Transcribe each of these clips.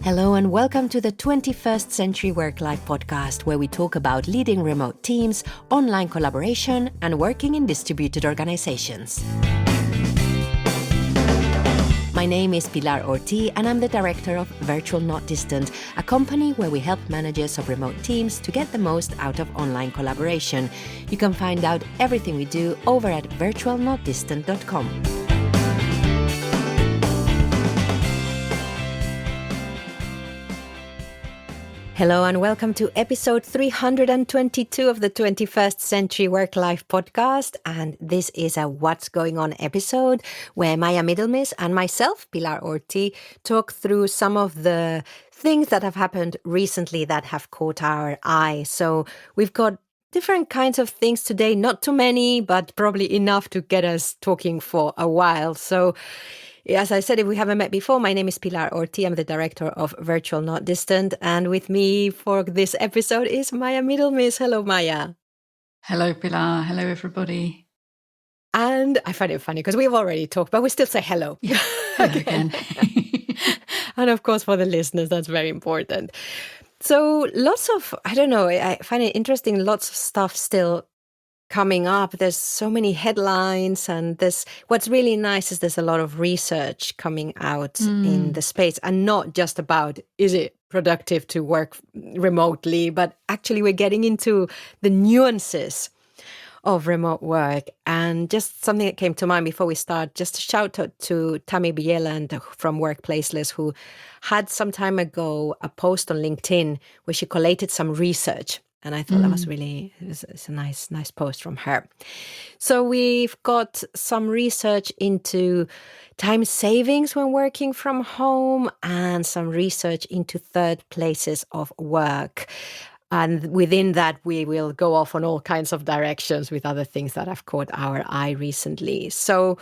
Hello and welcome to the 21st Century Work-Life podcast, where we talk about leading remote teams, online collaboration, and working in distributed organizations. My name is Pilar and I'm the director of Virtual Not Distant, a company where we help managers of remote teams to get the most out of online collaboration. You can find out everything we do over at virtualnotdistant.com. Hello and welcome to episode 322 of the 21st Century Work-Life podcast. And this is a What's Going On episode where Maya Middlemiss and myself, Pilar Orti, talk through some of the things that have happened recently that have caught our eye. So we've got different kinds of things today, not too many, but probably enough to get us talking for a while. So as I said, if we haven't met before, my name is Pilar Orti. I'm the director of Virtual Not Distant. And with me for this episode is Maya Middlemiss. Hello, Maya. Hello, Pilar. Hello, everybody. And I find it funny because we've already talked, but we still say hello. Yeah, again. And of course, for the listeners, that's very important. So lots of, I find it interesting, lots of stuff still coming up. There's so many headlines, and what's really nice is there's a lot of research coming out in the space, and not just about is it productive to work remotely, but actually we're getting into the nuances of remote work. And just something that came to mind before we start, just a shout out to Tammy Bieland from Workplaceless, who had some time ago a post on LinkedIn where she collated some research. And I thought that was really, it's a nice post from her. So we've got some research into time savings when working from home and some research into third places of work. And within that, we will go off on all kinds of directions with other things that have caught our eye recently. So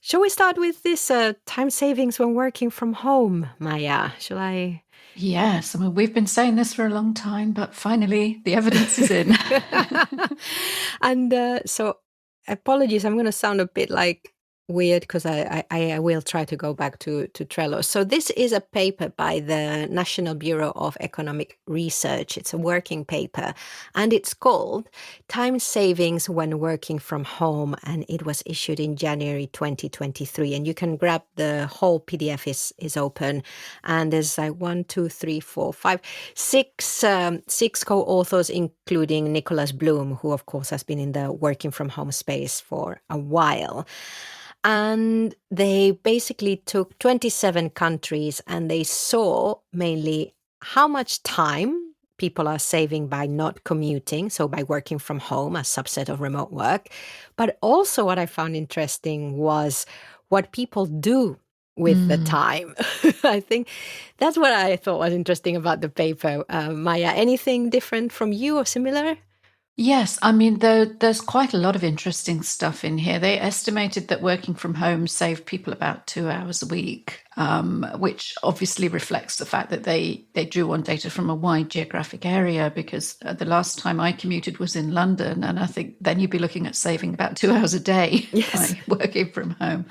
shall we start with this time savings when working from home, Maya? Shall I? Yes, I mean, we've been saying this for a long time, but finally the evidence is in. And so apologies, I'm going to sound a bit like weird because I will try to go back to Trello. So this is a paper by the National Bureau of Economic Research. It's a working paper, and it's called Time Savings When Working from Home, and it was issued in January 2023. And you can grab the whole PDF is open, and there's like 6 co-authors, including Nicholas Bloom, who of course has been in the working from home space for a while. And they basically took 27 countries and they saw mainly how much time people are saving by not commuting, so by working from home, a subset of remote work. But also what I found interesting was what people do with the time. I think that's what I thought was interesting about the paper. Maya, anything different from you or similar? Yes, I mean, there's quite a lot of interesting stuff in here. They estimated that working from home saved people about 2 hours a week, which obviously reflects the fact that they drew on data from a wide geographic area, because the last time I commuted was in London, and I think then you'd be looking at saving about 2 hours a day by working from home.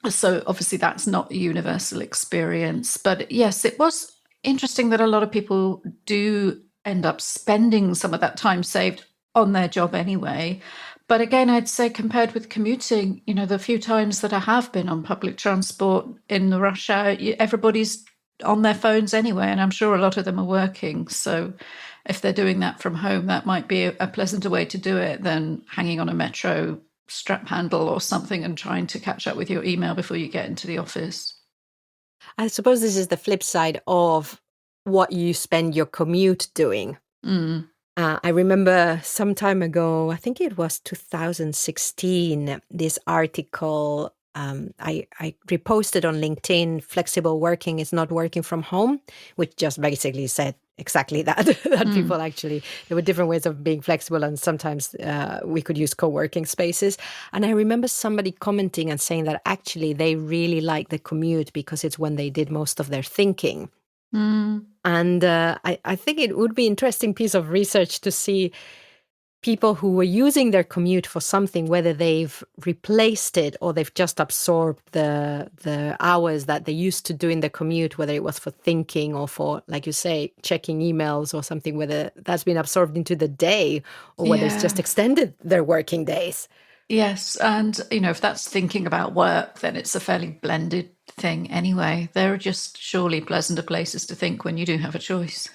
So obviously that's not a universal experience. But yes, it was interesting that a lot of people do end up spending some of that time saved on their job anyway. But again, I'd say compared with commuting, the few times that I have been on public transport in the rush hour, everybody's on their phones anyway, and I'm sure a lot of them are working. So if they're doing that from home, that might be a pleasanter way to do it than hanging on a metro strap handle or something and trying to catch up with your email before you get into the office. I suppose this is the flip side of what you spend your commute doing. I remember some time ago, I think it was 2016, this article I reposted on LinkedIn, Flexible Working is Not Working from Home, which just basically said exactly that, that people actually, there were different ways of being flexible, and sometimes we could use co-working spaces. And I remember somebody commenting and saying that actually they really like the commute because it's when they did most of their thinking. And I think it would be an interesting piece of research to see people who were using their commute for something, whether they've replaced it or they've just absorbed the hours that they used to do in the commute, whether it was for thinking or for, like you say, checking emails or something, whether that's been absorbed into the day or whether it's just Yeah. extended their working days. Yes. And, if that's thinking about work, then it's a fairly blended thing anyway. There are just surely pleasanter places to think when you do have a choice.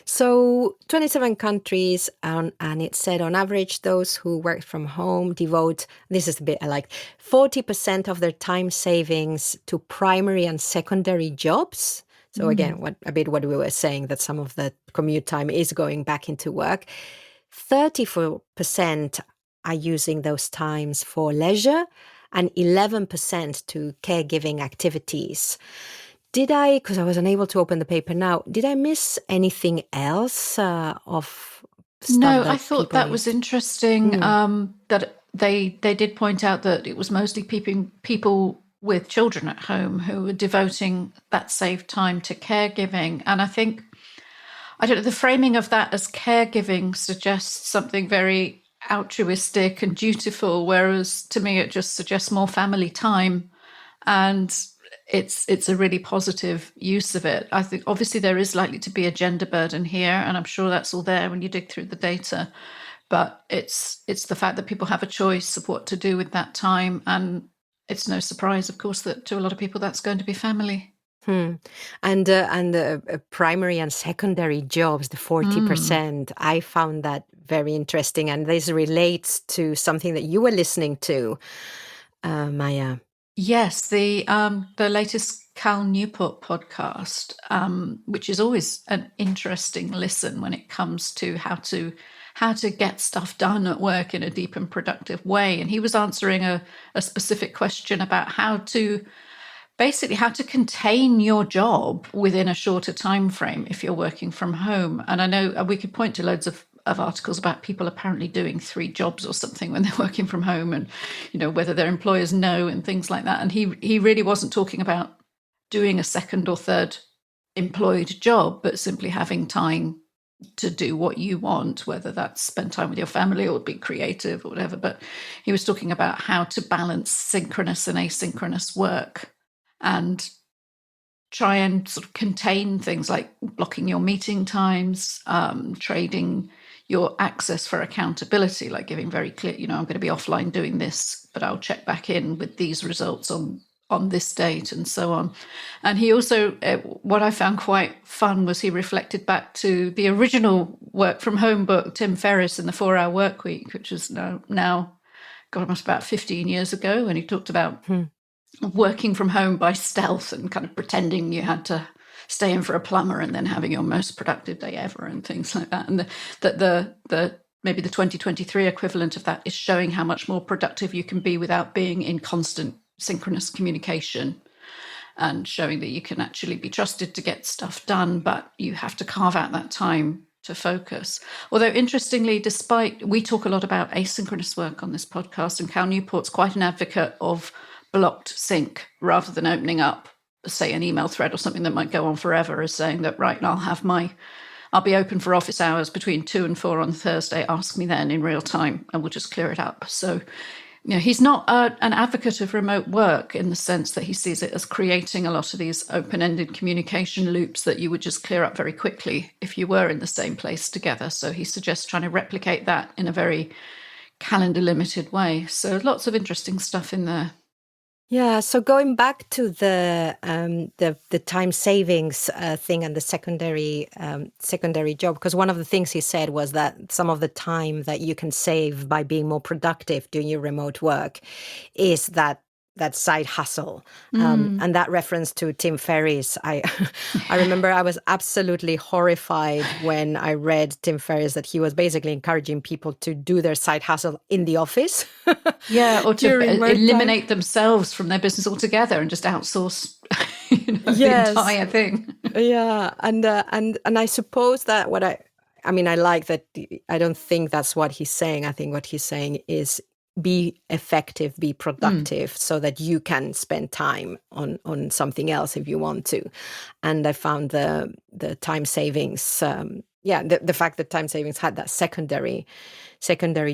So 27 countries, and it said on average, those who work from home devote, this is the bit I like, 40% of their time savings to primary and secondary jobs. So again, what we were saying, that some of the commute time is going back into work. 34% are using those times for leisure and 11% to caregiving activities. Did I, because I was unable to open the paper now, did I miss anything else of stuff No, I that thought people that was used? interesting, that they did point out that it was mostly people with children at home who were devoting that saved time to caregiving. And I think, I don't know, the framing of that as caregiving suggests something very altruistic and dutiful, whereas to me it just suggests more family time. And it's a really positive use of it. I think obviously there is likely to be a gender burden here, and I'm sure that's all there when you dig through the data. But it's the fact that people have a choice of what to do with that time, and it's no surprise, of course, that to a lot of people that's going to be family. And primary and secondary jobs, the 40%, I found that very interesting. And this relates to something that you were listening to, Maya. Yes, the latest Cal Newport podcast, which is always an interesting listen when it comes to how to get stuff done at work in a deep and productive way. And he was answering a specific question about how to contain your job within a shorter time frame if you're working from home. And I know we could point to loads of articles about people apparently doing 3 jobs or something when they're working from home, and whether their employers know and things like that. And he really wasn't talking about doing a second or third employed job, but simply having time to do what you want, whether that's spend time with your family or be creative or whatever. But he was talking about how to balance synchronous and asynchronous work and try and sort of contain things like blocking your meeting times, trading your access for accountability, like giving very clear, I'm going to be offline doing this, but I'll check back in with these results on this date, and so on. And he also, what I found quite fun was he reflected back to the original work from home book, Tim Ferriss and the 4-Hour Work Week, which is now God, it must be about 15 years ago, and he talked about working from home by stealth and kind of pretending you had to stay in for a plumber and then having your most productive day ever and things like that. And the maybe the 2023 equivalent of that is showing how much more productive you can be without being in constant synchronous communication, and showing that you can actually be trusted to get stuff done, but you have to carve out that time to focus. Although interestingly, we talk a lot about asynchronous work on this podcast, and Cal Newport's quite an advocate of blocked sync rather than opening up, say, an email thread or something that might go on forever, as saying that, right, I'll be open for office hours between 2 and 4 on Thursday. Ask me then in real time and we'll just clear it up. So, he's not an advocate of remote work in the sense that he sees it as creating a lot of these open-ended communication loops that you would just clear up very quickly if you were in the same place together. So he suggests trying to replicate that in a very calendar-limited way. So lots of interesting stuff in there. Yeah, so going back to the time savings thing and the secondary job, because one of the things he said was that some of the time that you can save by being more productive doing your remote work is that side hustle, and that reference to Tim Ferriss. I remember I was absolutely horrified when I read Tim Ferriss that he was basically encouraging people to do their side hustle in the office. Yeah, or to eliminate time. themselves from their business altogether and just outsource Yes. the entire thing. Yeah, and I suppose that I mean, I like that. I don't think that's what he's saying. I think what he's saying is be effective, be productive, so that you can spend time on something else if you want to. And I found the time savings yeah, the fact that time savings had that secondary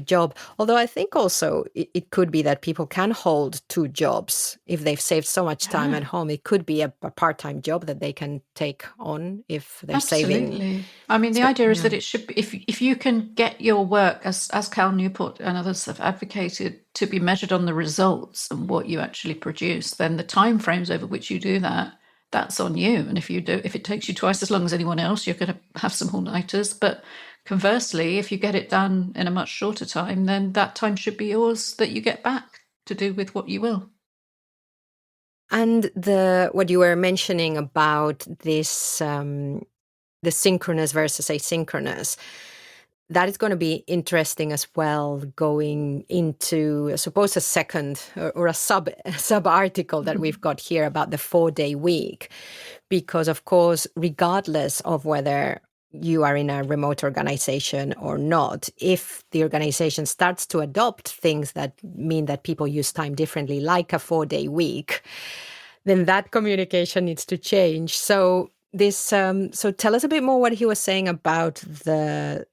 job. Although I think also it could be that people can hold two jobs if they've saved so much time at Yeah. home. It could be a part-time job that they can take on if they're saving. Absolutely. I mean, the idea is that it should be, if you can get your work, as Cal Newport and others have advocated, to be measured on the results and what you actually produce, then the time frames over which you do that, that's on you. And if it takes you twice as long as anyone else, you're going to have some all-nighters. But conversely, if you get it done in a much shorter time, then that time should be yours that you get back to do with what you will. And what you were mentioning about this, the synchronous versus asynchronous, that is going to be interesting as well, going into, I suppose, a second or a sub article that we've got here about the 4-day week. Because, of course, regardless of whether you are in a remote organization or not, if the organization starts to adopt things that mean that people use time differently, like a 4-day week, then that communication needs to change. So so tell us a bit more what he was saying about the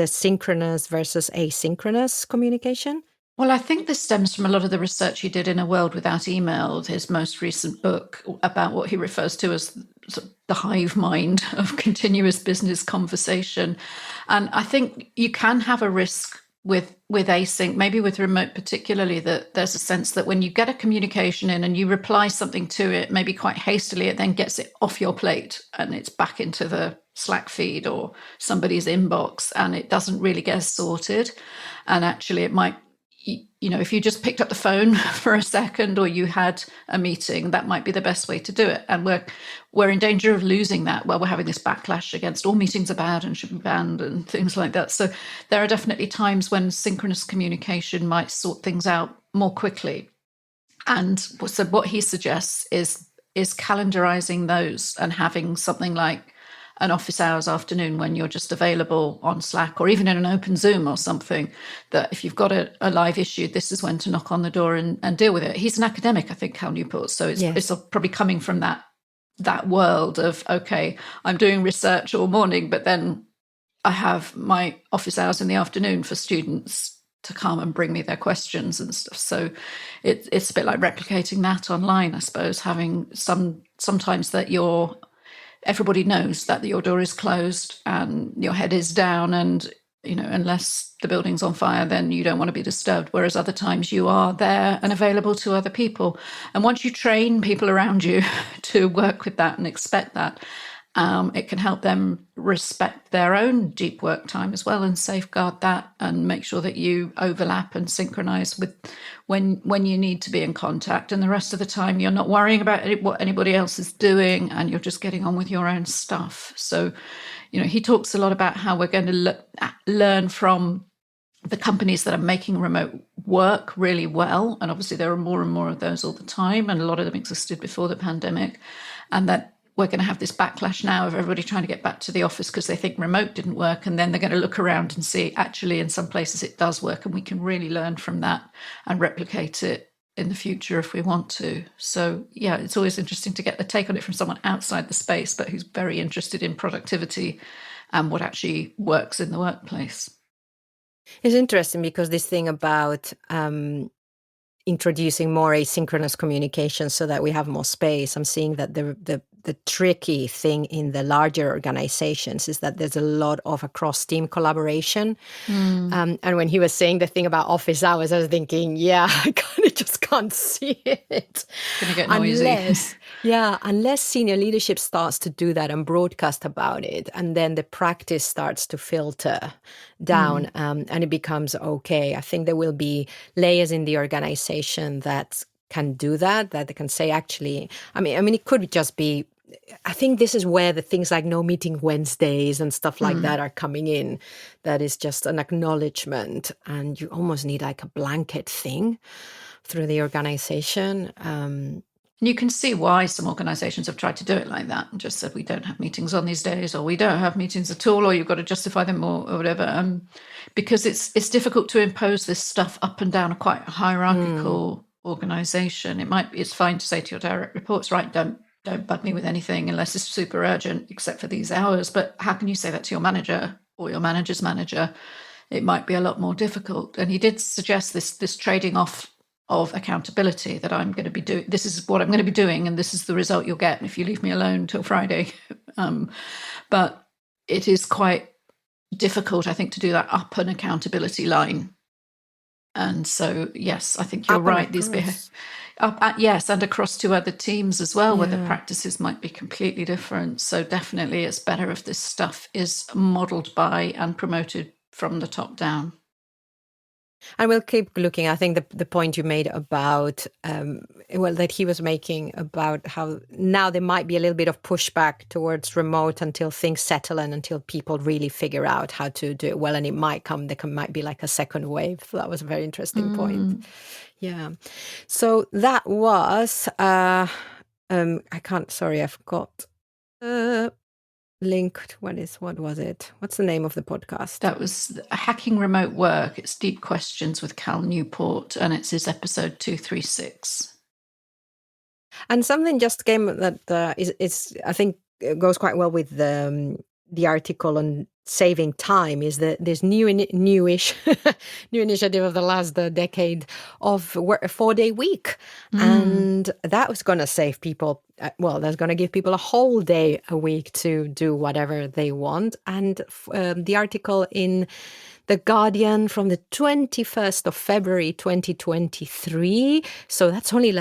synchronous versus asynchronous communication. Well, I think this stems from a lot of the research he did in A World Without Email, his most recent book, about what he refers to as the hive mind of continuous business conversation. And I think you can have a risk with async, maybe with remote particularly, that there's a sense that when you get a communication in and you reply something to it, maybe quite hastily, it then gets it off your plate and it's back into the Slack feed or somebody's inbox, and it doesn't really get sorted. And actually it might, if you just picked up the phone for a second or you had a meeting, that might be the best way to do it. And we're in danger of losing that while we're having this backlash against all meetings are bad and should be banned and things like that. So there are definitely times when synchronous communication might sort things out more quickly. And so what he suggests is calendarizing those and having something like an office hours afternoon when you're just available on Slack or even in an open Zoom or something, that if you've got a live issue, this is when to knock on the door and deal with it. He's an academic, I think, Cal Newport. So it's probably coming from that world of, okay, I'm doing research all morning, but then I have my office hours in the afternoon for students to come and bring me their questions and stuff. So it's a bit like replicating that online, I suppose, having sometimes that everybody knows that your door is closed and your head is down, and unless the building's on fire, then you don't want to be disturbed. Whereas other times you are there and available to other people. And once you train people around you to work with that and expect that, it can help them respect their own deep work time as well and safeguard that and make sure that you overlap and synchronize with when you need to be in contact. And the rest of the time, you're not worrying about what anybody else is doing and you're just getting on with your own stuff. So, he talks a lot about how we're going to learn from the companies that are making remote work really well. And obviously there are more and more of those all the time. And a lot of them existed before the pandemic. And that we're going to have this backlash now of everybody trying to get back to the office because they think remote didn't work. And then they're going to look around and see, actually, in some places it does work. And we can really learn from that and replicate it in the future if we want to. So, yeah, it's always interesting to get the take on it from someone outside the space, but who's very interested in productivity and what actually works in the workplace. It's interesting because this thing about introducing more asynchronous communication so that we have more space. I'm seeing that the tricky thing in the larger organizations is that there's a lot of across-team collaboration. And when he was saying the thing about office hours, I was thinking, yeah, I kind of just can't see it. It's going to get noisy. Unless senior leadership starts to do that and broadcast about it, and then the practice starts to filter down and it becomes okay. I think there will be layers in the organization that can do that they can say, actually, I mean, it could just be, I think this is where the things like no meeting Wednesdays and stuff like that are coming in. That is just an acknowledgement, and you almost need like a blanket thing through the organization. And you can see why some organizations have tried to do it like that and just said, we don't have meetings on these days, or we don't have meetings at all, or you've got to justify them or whatever. Because it's difficult to impose this stuff up and down a quite hierarchical organization. It's fine to say to your direct reports, right, don't don't bug me with anything unless it's super urgent, except for these hours. But how can you say that to your manager or your manager's manager? It might be a lot more difficult. And he did suggest this trading off of accountability, that I'm going to be doing, this is what I'm going to be doing, and this is the result you'll get if you leave me alone till Friday. But it is quite difficult, I think, to do that up an accountability line. And so, yes, I think you're right. These yes, and across to other teams as well, where the practices might be completely different. So definitely it's better if this stuff is modeled by and promoted from the top down. And we'll keep looking. I think the point you made about, that he was making about how now there might be a little bit of pushback towards remote until things settle and until people really figure out how to do it well. And it might might be like a second wave. So that was a very interesting point. Yeah. So that was, I forgot. Linked. What was it? What's the name of the podcast? That was Hacking Remote Work. It's Deep Questions with Cal Newport, and it's his episode 236. And something just came that is I think goes quite well with the article on saving time, is that this newish new initiative of the last decade of a 4-day week. And that was going to save people. That's going to give people a whole day a week to do whatever they want. And the article in The Guardian from the 21st of February 2023. So that's only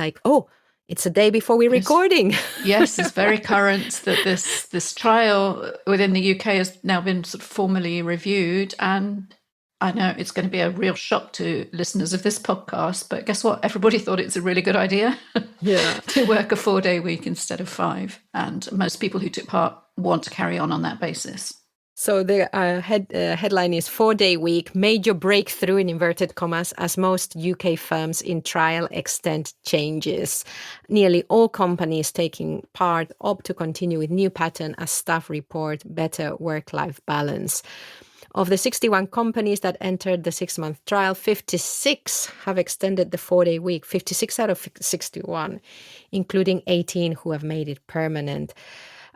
it's a day before we're recording. Yes, it's very current that this trial within the UK has now been sort of formally reviewed. And I know it's going to be a real shock to listeners of this podcast, but guess what? Everybody thought it's a really good idea to work a 4-day week instead of 5. And most people who took part want to carry on that basis. So the headline is 4-day week, major breakthrough in inverted commas as most UK firms in trial extent changes. Nearly all companies taking part opt to continue with new pattern as staff report better work-life balance. Of the 61 companies that entered the 6-month trial, 56 have extended the 4-day week, 56 out of 61, including 18 who have made it permanent.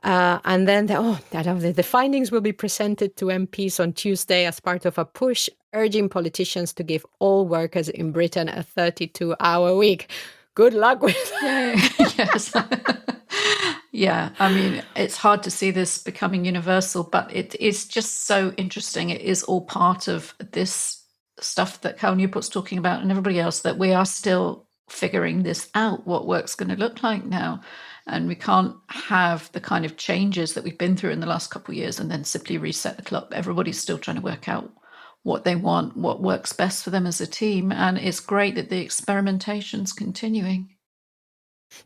And then the findings will be presented to MPs on Tuesday as part of a push urging politicians to give all workers in Britain a 32-hour week. Good luck with that. Yes. Yeah, I mean, it's hard to see this becoming universal, but it is just so interesting. It is all part of this stuff that Cal Newport's talking about and everybody else, that we are still figuring this out, what work's going to look like now. And we can't have the kind of changes that we've been through in the last couple of years and then simply reset the clock. Everybody's still trying to work out what they want, what works best for them as a team. And it's great that the experimentation's continuing.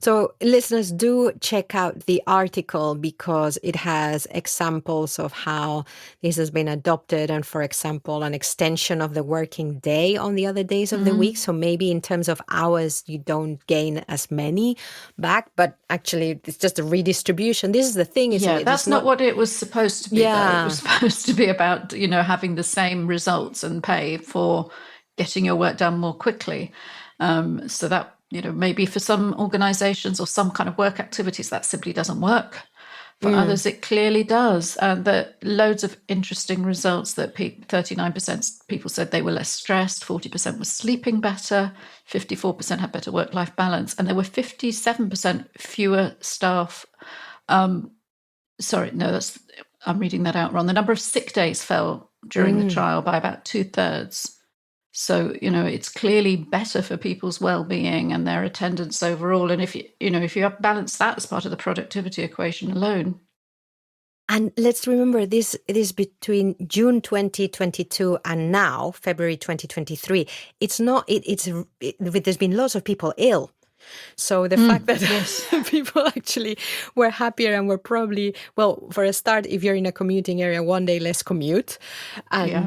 So listeners, do check out the article because it has examples of how this has been adopted. And for example, an extension of the working day on the other days of the week. So maybe in terms of hours, you don't gain as many back, but actually it's just a redistribution. This is the thing, isn't it? That's not what it was supposed to be. Yeah. It was supposed to be about, having the same results and pay for getting your work done more quickly. So that, maybe for some organizations or some kind of work activities, that simply doesn't work. For others, it clearly does. And there are loads of interesting results that 39% people said they were less stressed, 40% were sleeping better, 54% had better work-life balance, and there were 57% fewer staff. I'm reading that out wrong. The number of sick days fell during the trial by about 2/3. So, it's clearly better for people's well-being and their attendance overall. And if you balance that as part of the productivity equation alone. And let's remember it is between June 2022 and now, February 2023. There's been lots of people ill. So the fact that people actually were happier and were probably, for a start, if you're in a commuting area, 1 day less commute. And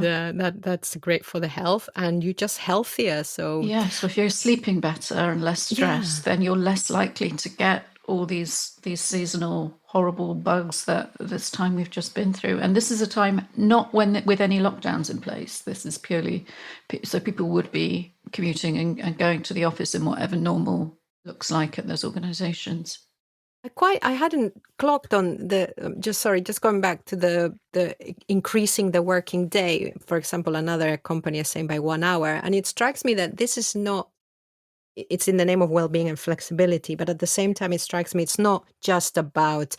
that's great for the health and you're just healthier. So if you're sleeping better and less stressed, then you're less likely to get all these seasonal horrible bugs that this time we've just been through. And this is a time not with any lockdowns in place. This is purely so people would be commuting and going to the office in whatever normal looks like at those organizations. I hadn't clocked on the, just going back to the increasing the working day. For example, another company is saying by 1 hour. And it strikes me that this is not, it's in the name of well-being and flexibility, but at the same time, it strikes me it's not just about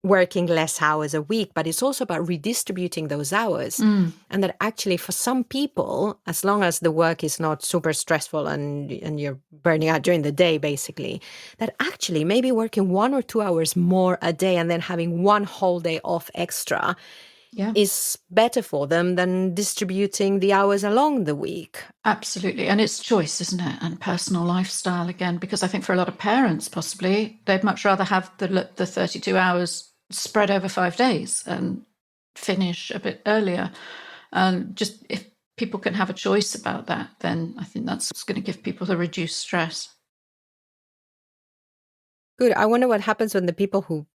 working less hours a week, but it's also about redistributing those hours. And that actually for some people, as long as the work is not super stressful and you're burning out during the day, basically, that actually maybe working 1 or 2 hours more a day and then having one whole day off extra is better for them than distributing the hours along the week. Absolutely. And it's choice, isn't it? And personal lifestyle again, because I think for a lot of parents, possibly, they'd much rather have the 32 hours spread over 5 days and finish a bit earlier. And just if people can have a choice about that, then I think that's going to give people the reduced stress. Good. I wonder what happens when the people who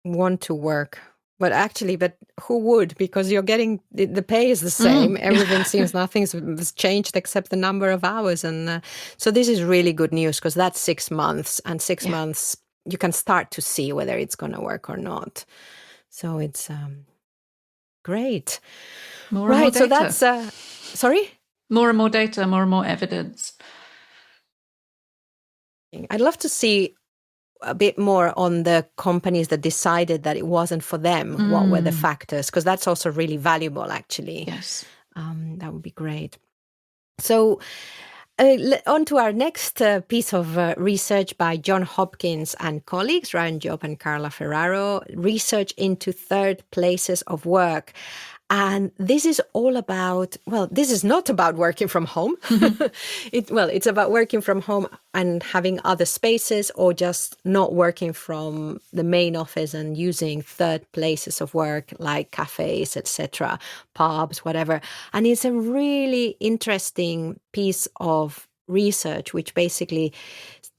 want to work, but who would? Because you're getting, the pay is the same. Everything seems, nothing's changed except the number of hours. And so this is really good news, because that's 6 months, and 6 months, you can start to see whether it's going to work or not. So it's great. More and more data. So that's, sorry? More and more data, more and more evidence. I'd love to see a bit more on the companies that decided that it wasn't for them. What were the factors? Because that's also really valuable, actually. Yes. That would be great. So on to our next piece of research by John Hopkins and colleagues, Ryan Job and Carla Ferraro, research into third places of work. And this is all about, this is not about working from home. It's about working from home and having other spaces, or just not working from the main office and using third places of work like cafes, etc., pubs, whatever. And it's a really interesting piece of research, which basically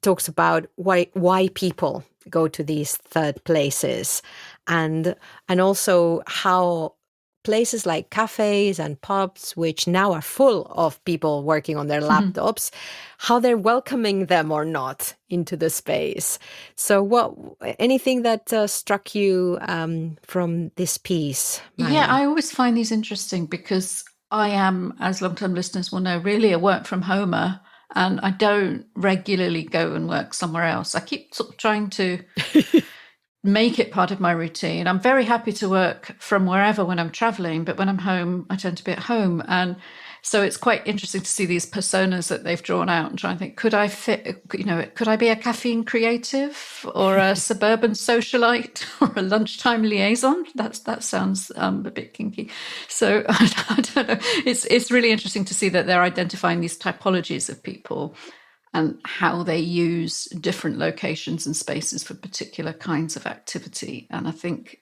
talks about why people go to these third places, and also how places like cafes and pubs, which now are full of people working on their laptops, how they're welcoming them or not into the space. So anything that struck you from this piece, Maya? Yeah, I always find these interesting, because I am, as long-term listeners will know, really a work from homer, and I don't regularly go and work somewhere else. I keep sort of trying to make it part of my routine. I'm very happy to work from wherever when I'm traveling, but when I'm home, I tend to be at home. And so it's quite interesting to see these personas that they've drawn out and try and think, could I fit, could I be a caffeine creative, or a suburban socialite, or a lunchtime liaison? That sounds a bit kinky. So I don't know. It's really interesting to see that they're identifying these typologies of people and how they use different locations and spaces for particular kinds of activity. And I think,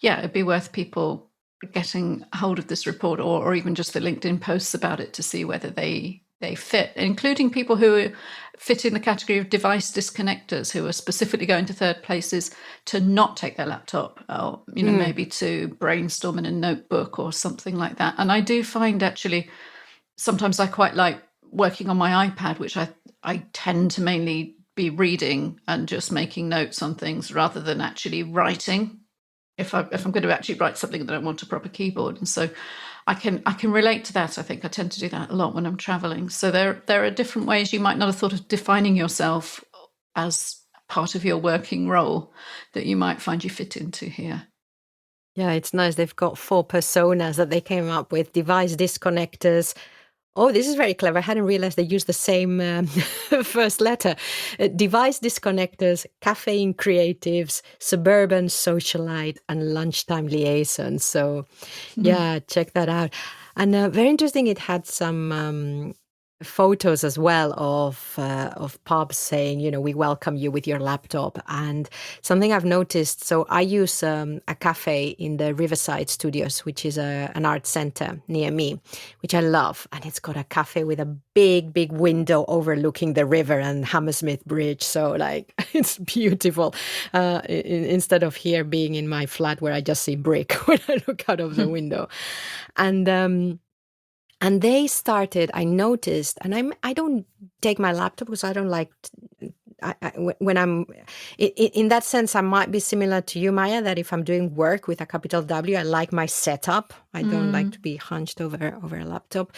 it'd be worth people getting hold of this report, or even just the LinkedIn posts about it, to see whether they fit, including people who fit in the category of device disconnectors, who are specifically going to third places to not take their laptop, or maybe to brainstorm in a notebook or something like that. And I do find, actually, sometimes I quite like working on my iPad, which I tend to mainly be reading and just making notes on things, rather than actually writing. If I'm going to actually write something, then I want a proper keyboard. And so I can relate to that. I think I tend to do that a lot when I'm traveling. So there are different ways you might not have thought of defining yourself as part of your working role that you might find you fit into here. Yeah, it's nice. They've got 4 personas that they came up with: device disconnectors. Oh, this is very clever. I hadn't realized they used the same first letter. Device disconnectors, caffeine creatives, suburban socialite, and lunchtime liaison. So, yeah, check that out. And very interesting, it had some photos as well of pubs saying, we welcome you with your laptop. And something I've noticed, so I use a cafe in the Riverside Studios, which is an art center near me, which I love. And it's got a cafe with a big, big window overlooking the river and Hammersmith Bridge. So it's beautiful. Instead of here being in my flat where I just see brick when I look out of the window. And they started, I noticed, and I don't take my laptop because I don't like when I'm in that sense, I might be similar to you, Maya, that if I'm doing work with a capital W, I like my setup. I don't like to be hunched over a laptop,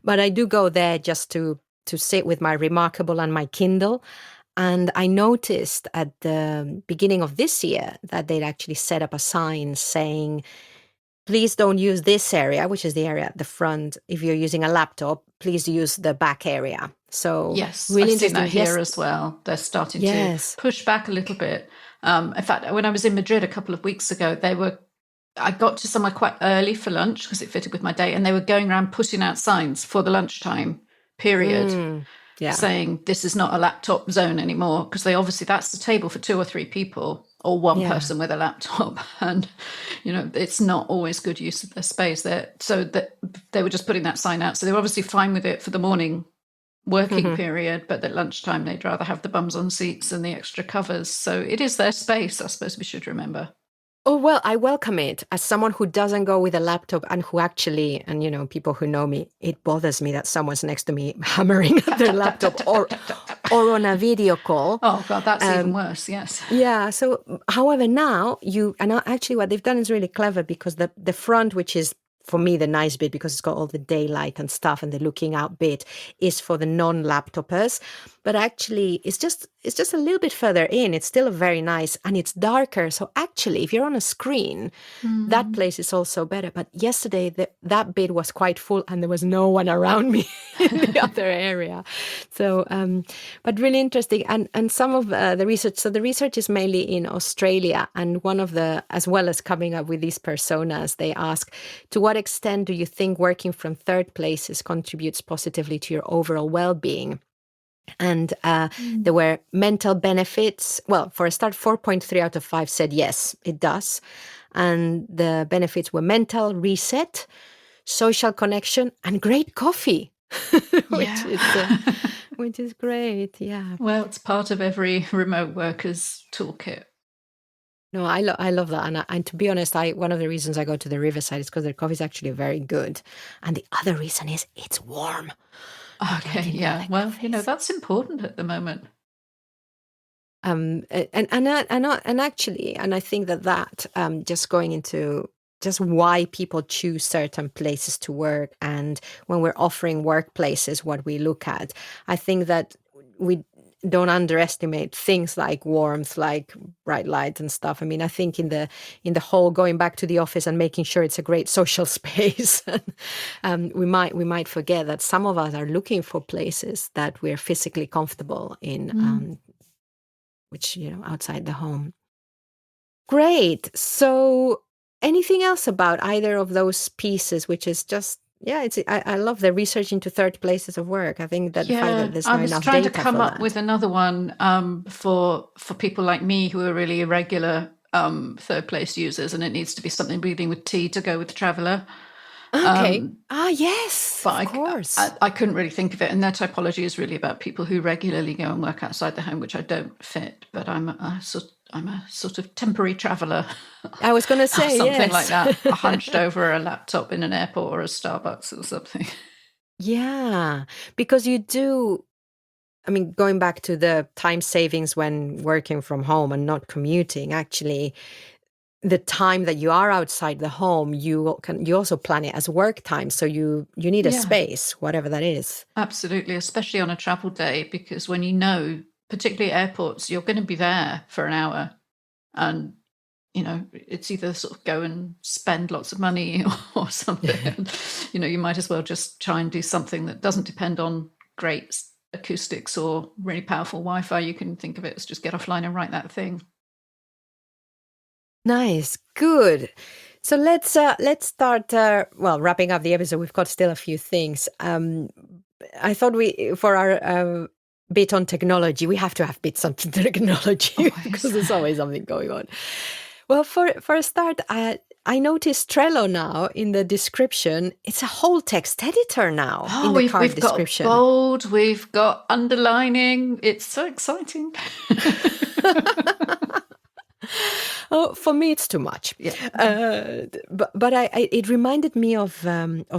but I do go there just to sit with my Remarkable and my Kindle. And I noticed at the beginning of this year that they'd actually set up a sign saying, please don't use this area, which is the area at the front. If you're using a laptop, please use the back area. So yes, really I've seen interesting. that here as well. They're starting to Yes. push back a little bit. In fact, when I was in Madrid a couple of weeks ago, I got to somewhere quite early for lunch because it fitted with my day, and they were going around putting out signs for the lunchtime period. Yeah. Saying this is not a laptop zone anymore, because that's the table for 2 or 3 people or one person with a laptop, and it's not always good use of their space there. So that they were just putting that sign out, so they were obviously fine with it for the morning working period, but at lunchtime they'd rather have the bums on seats and the extra covers. So it is their space, I suppose we should remember. Oh, well, I welcome it as someone who doesn't go with a laptop and who actually, and people who know me, it bothers me that someone's next to me hammering at their laptop or on a video call. Oh, God, that's even worse, yes. Yeah. So, however, now actually what they've done is really clever, because the front, which is for me the nice bit because it's got all the daylight and stuff, and the looking out bit is for the non-laptoppers. But actually, it's just a little bit further in. It's still very nice, and it's darker. So actually, if you're on a screen, that place is also better. But yesterday, that bit was quite full, and there was no one around me in the other area. So, but really interesting. And some of the research. So the research is mainly in Australia, and one of the, as well as coming up with these personas, they ask, to what extent do you think working from third places contributes positively to your overall well-being? And there were mental benefits. Well, for a start, 4.3 out of 5 said yes, it does. And the benefits were mental reset, social connection, and great coffee, which is great. Yeah. Well, it's part of every remote worker's toolkit. No, I love that. And to be honest, one of the reasons I go to the Riverside is because their coffee is actually very good. And the other reason is it's warm. Okay, yeah. Well, that's important at the moment. And actually, and I think that just going into just why people choose certain places to work, and when we're offering workplaces, what we look at, I think that we don't underestimate things like warmth, like bright light and stuff. I mean, I think in the whole going back to the office and making sure it's a great social space, we might forget that some of us are looking for places that we're physically comfortable in, which outside the home. Great. So, anything else about either of those pieces, which is just. Yeah, I love the research into third places of work. I think that the fact that there's not enough data. I was trying to come up with another one for people like me who are really irregular third place users, and it needs to be something beginning with T to go with traveller. Okay. Yes, but of course. I couldn't really think of it, and their typology is really about people who regularly go and work outside the home, which I don't fit. But I'm a sort of temporary traveller. I was going to say something like that, hunched over a laptop in an airport or a Starbucks or something. Yeah, because you do. I mean, going back to the time savings when working from home and not commuting, actually, the time that you are outside the home, you also plan it as work time. So you need a space, whatever that is. Absolutely, especially on a travel day, because when particularly airports, you're going to be there for an hour, and it's either sort of go and spend lots of money or something. You might as well just try and do something that doesn't depend on great acoustics or really powerful Wi-Fi. You can think of it as just get offline and write that thing. Nice, good. So let's start. Wrapping up the episode. We've got still a few things. I thought for our bit on technology, we have to have bits on technology because there's always something going on. Well, for a start, I noticed Trello now in the description. It's a whole text editor now in the card description. We've got bold, we've got underlining. It's so exciting. Oh, for me, it's too much. Yeah. But it reminded me of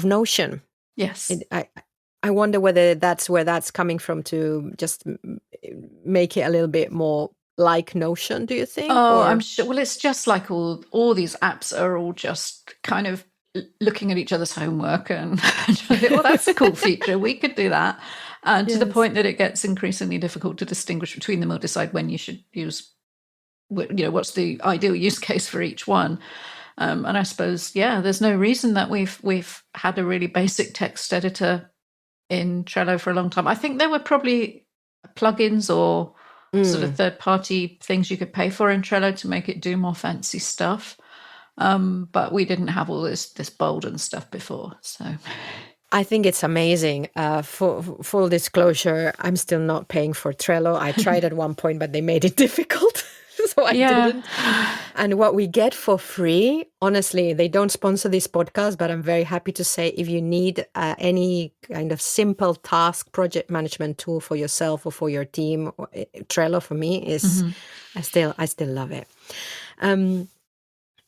Notion. Yes. I wonder whether that's where that's coming from, to just make it a little bit more like Notion, do you think? Oh, I'm Or sure. Well, it's just like all these apps are all just kind of looking at each other's homework and well, that's a cool feature. We could do that. And to the yes. point that it gets increasingly difficult to distinguish between them or decide when you should use, what's the ideal use case for each one. And I suppose, there's no reason that we've had a really basic text editor in Trello for a long time. I think there were probably plugins or sort of third-party things you could pay for in Trello to make it do more fancy stuff. But we didn't have all this bold and stuff before. So I think it's amazing. For full disclosure, I'm still not paying for Trello. I tried at one point, but they made it difficult. So I didn't. And what we get for free, honestly, they don't sponsor this podcast, but I'm very happy to say if you need any kind of simple task project management tool for yourself or for your team, Trello for me is, I still love it.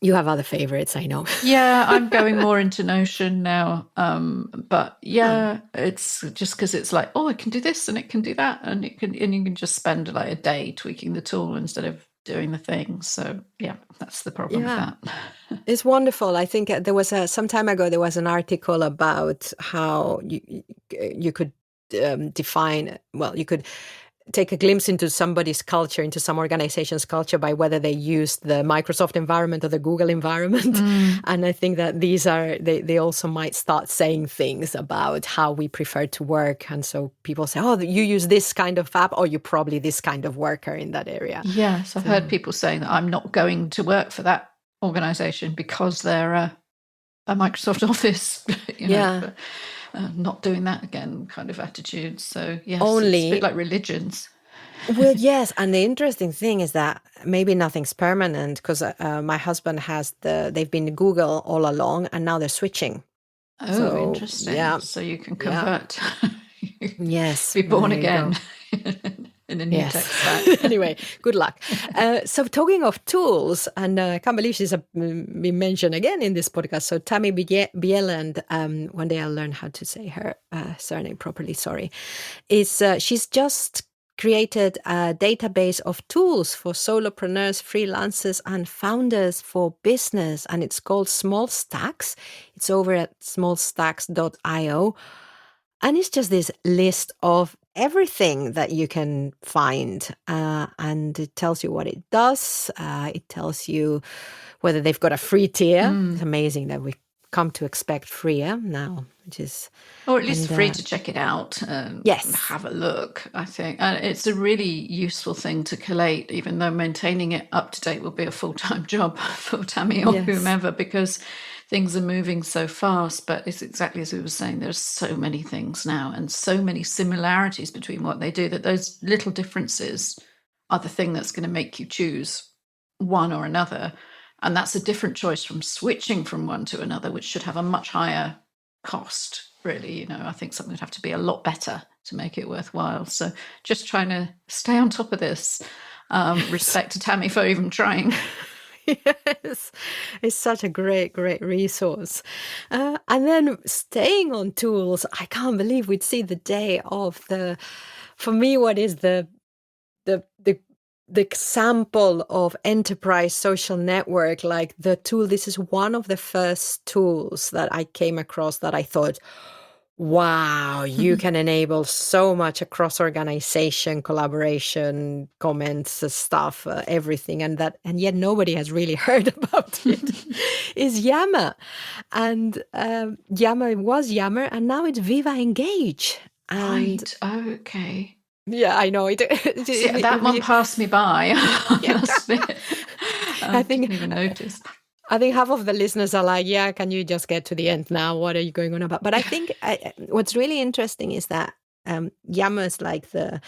You have other favorites, I know. Yeah, I'm going more into Notion now. But it's just because it's like, oh, it can do this and it can do that, and you can just spend like a day tweaking the tool instead of doing the thing. So that's the problem with that. It's wonderful. I think there was some time ago there was an article about how you could define, well, you could take a glimpse into somebody's culture, into some organization's culture, by whether they use the Microsoft environment or the Google environment. And I think that these are, they also might start saying things about how we prefer to work. And so people say, oh, you use this kind of app, or you're probably this kind of worker in that area. Yes, I've heard people saying that I'm not going to work for that organization because they're a Microsoft Office, not doing that again kind of attitude. So yes, it's a bit like religions. Well, yes. And the interesting thing is that maybe nothing's permanent, because my husband they've been Google all along, and now they're switching. Oh, so, interesting. Yeah. So you can convert. Yes. Be born again. In a new tech stack. Anyway, good luck. So talking of tools, and I can't believe she's been mentioned again in this podcast. So Tammy Bieland, one day I'll learn how to say her surname properly, sorry, she's just created a database of tools for solopreneurs, freelancers, and founders for business. And it's called Small Stacks. It's over at smallstacks.io. And it's just this list of everything that you can find. And it tells you what it does. It tells you whether they've got a free tier. It's amazing that we come to expect free now, which is... Or at least free to check it out and have a look, I think. And it's a really useful thing to collate, even though maintaining it up to date will be a full-time job for Tammy or whomever, because things are moving so fast. But it's exactly as we were saying, there's so many things now and so many similarities between what they do, that those little differences are the thing that's going to make you choose one or another. And that's a different choice from switching from one to another, which should have a much higher cost, really. I think something would have to be a lot better to make it worthwhile. So just trying to stay on top of this. Respect to Tammy for even trying. Yes, it's such a great resource. And then staying on tools, I can't believe we'd see the day of for me, what is the example of enterprise social network, like the tool. This is one of the first tools that I came across that I thought, wow, you can enable so much across organization, collaboration, comments, stuff, everything. And yet nobody has really heard about it, is Yammer. And Yammer was Yammer, and now it's Viva Engage. And, right. Oh, okay. Yeah, I know. That one passed me by. I didn't even notice. I think half of the listeners are like, yeah, can you just get to the end now? What are you going on about? But I think what's really interesting is that Yammer is like the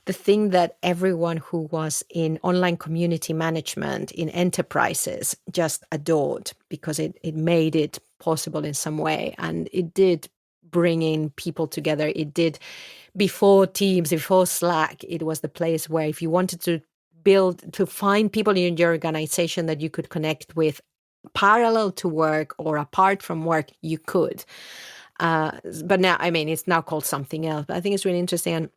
thing that everyone who was in online community management in enterprises just adored, because it made it possible in some way. And it did bring in people together. It did, before Teams, before Slack, it was the place where if you wanted to find people in your organization that you could connect with parallel to work or apart from work, you could. But now, I mean, it's now called something else. But I think it's really interesting. And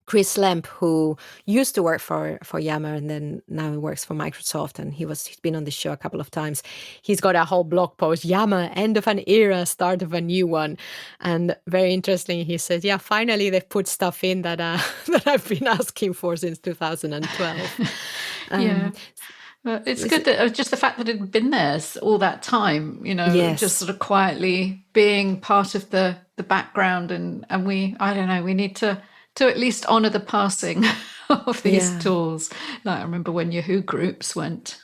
Chris Lemp, who used to work for Yammer and then now he works for Microsoft, and he's been on the show a couple of times. He's got a whole blog post, Yammer, end of an era, start of a new one. And very interesting, he says, yeah, finally they've put stuff in that that I've been asking for since 2012. Yeah. It's good that just the fact that it had been there all that time, Yes. just sort of quietly being part of the background. And I don't know, we need to at least honour the passing of these tools. Like I remember when Yahoo Groups went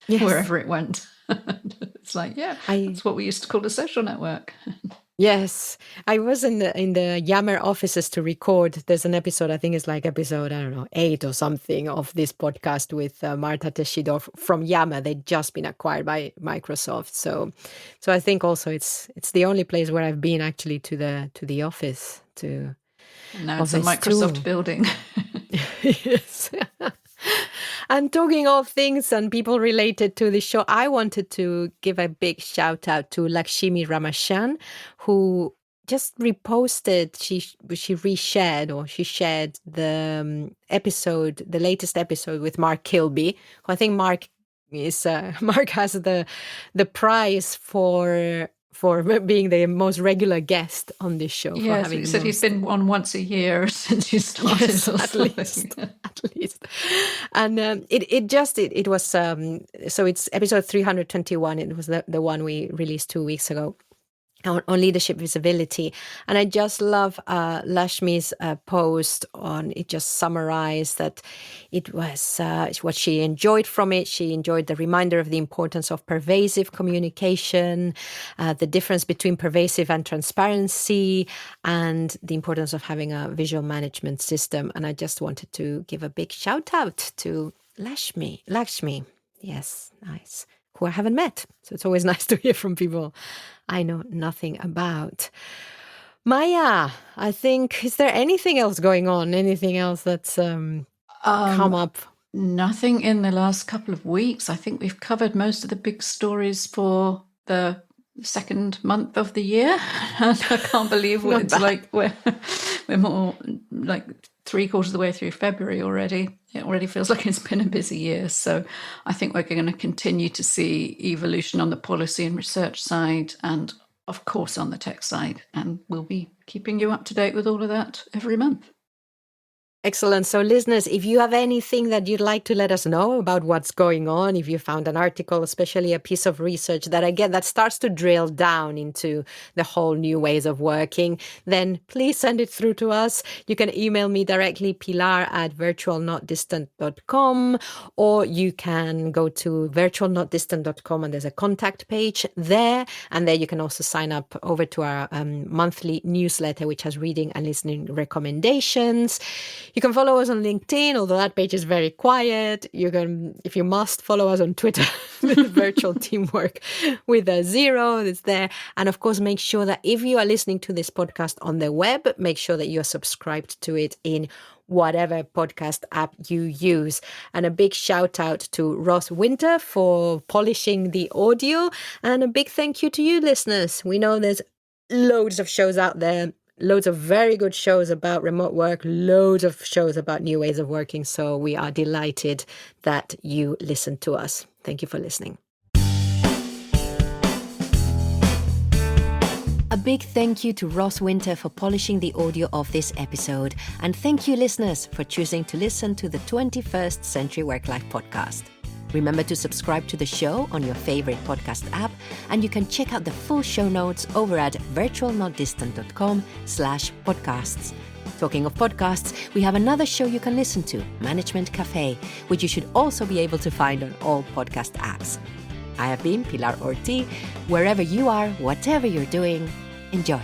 wherever it went. It's like, that's what we used to call a social network. Yes, I was in the Yammer offices to record. There's an episode, I think it's like episode, 8 or something of this podcast with Marta Teixidor from Yammer. They'd just been acquired by Microsoft. So I think also it's the only place where I've been actually to the office to. And now it's a Microsoft building. Yes. And talking of things and people related to the show, I wanted to give a big shout out to Lakshmi Ramashan, who just reposted, she shared the episode, the latest episode with Mark Kilby, who I think Mark has the prize for being the most regular guest on this show. Yes, he said he's been on once a year since you started. Yes, at least. And it was, so it's episode 321. It was the one we released 2 weeks ago. On leadership visibility. And I just love Lashmi's post on it, just summarized that it was what she enjoyed from it. She enjoyed the reminder of the importance of pervasive communication, the difference between pervasive and transparency, and the importance of having a visual management system. And I just wanted to give a big shout out to Lashmi. Yes, nice. Who I haven't met. So it's always nice to hear from people I know nothing about. Maya, I think, is there anything else going on? Anything else that's come up? Nothing in the last couple of weeks. I think we've covered most of the big stories for the second month of the year. And I can't believe it's like we're more like 3/4 of the way through February already. It already feels like it's been a busy year. So I think we're going to continue to see evolution on the policy and research side, and of course on the tech side. And we'll be keeping you up to date with all of that every month. Excellent. So listeners, if you have anything that you'd like to let us know about what's going on, if you found an article, especially a piece of research that starts to drill down into the whole new ways of working, then please send it through to us. You can email me directly, pilar@virtualnotdistant.com, or you can go to virtualnotdistant.com and there's a contact page there. And there you can also sign up over to our monthly newsletter, which has reading and listening recommendations. You can follow us on LinkedIn, although that page is very quiet. You can, if you must, follow us on Twitter, Virtual Teamwork with a 0. It's there. And of course, make sure that if you are listening to this podcast on the web, make sure that you are subscribed to it in whatever podcast app you use. And a big shout out to Ross Winter for polishing the audio. And a big thank you to you, listeners. We know there's loads of shows out there. Loads of very good shows about remote work, loads of shows about new ways of working. So we are delighted that you listen to us. Thank you for listening. A big thank you to Ross Winter for polishing the audio of this episode. And thank you, listeners, for choosing to listen to the 21st Century Work-Life podcast. Remember to subscribe to the show on your favorite podcast app, and you can check out the full show notes over at virtualnotdistant.com/podcasts. Talking of podcasts, we have another show you can listen to, Management Cafe, which you should also be able to find on all podcast apps. I have been Pilar Ortiz. Wherever you are, whatever you're doing, enjoy.